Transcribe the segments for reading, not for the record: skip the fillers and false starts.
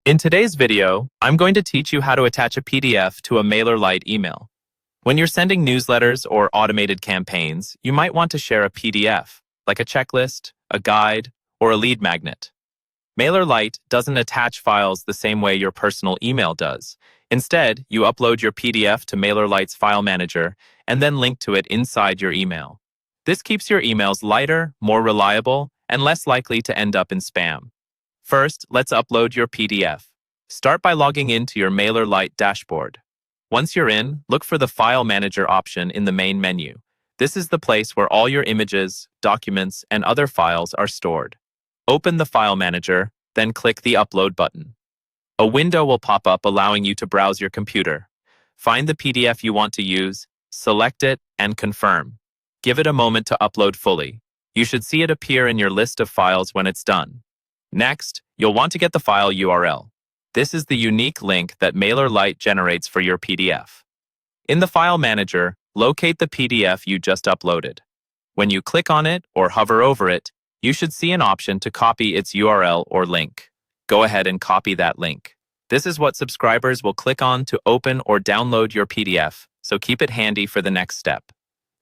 In today's video, I'm going to teach you how to attach a PDF to a Mailerlite email. When you're sending newsletters or automated campaigns, you might want to share a PDF, like a checklist, a guide, or a lead magnet. Mailerlite doesn't attach files the same way your personal email does. Instead, you upload your PDF to Mailerlite's file manager and then link to it inside your email. This keeps your emails lighter, more reliable, and less likely to end up in spam. First, let's upload your PDF. Start by logging into your Mailerlite dashboard. Once you're in, look for the File Manager option in the main menu. This is the place where all your images, documents, and other files are stored. Open the File Manager, then click the Upload button. A window will pop up allowing you to browse your computer. Find the PDF you want to use, select it, and confirm. Give it a moment to upload fully. You should see it appear in your list of files when it's done. Next, you'll want to get the file URL. This is the unique link that Mailerlite generates for your PDF. In the File Manager, locate the PDF you just uploaded. When you click on it or hover over it, you should see an option to copy its URL or link. Go ahead and copy that link. This is what subscribers will click on to open or download your PDF, so keep it handy for the next step.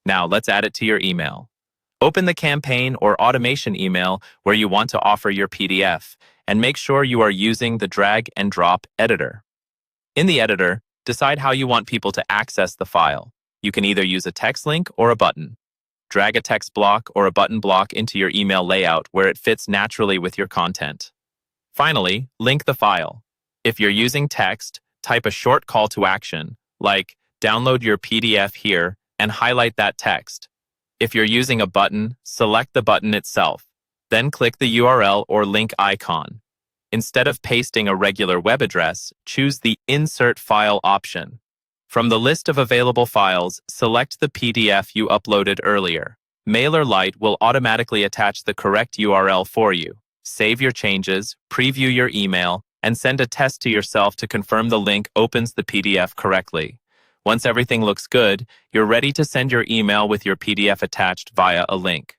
Now let's add it to your email. Open the campaign or automation email where you want to offer your PDF, and make sure you are using the drag and drop editor. In the editor, decide how you want people to access the file. You can either use a text link or a button. Drag a text block or a button block into your email layout where it fits naturally with your content. Finally, link the file. If you're using text, type a short call to action, like download your PDF here, and highlight that text. If you're using a button, select the button itself, then click the URL or link icon. Instead of pasting a regular web address, choose the Insert File option. From the list of available files, select the PDF you uploaded earlier. Mailerlite will automatically attach the correct URL for you. Save your changes, preview your email, and send a test to yourself to confirm the link opens the PDF correctly. Once everything looks good, you're ready to send your email with your PDF attached via a link.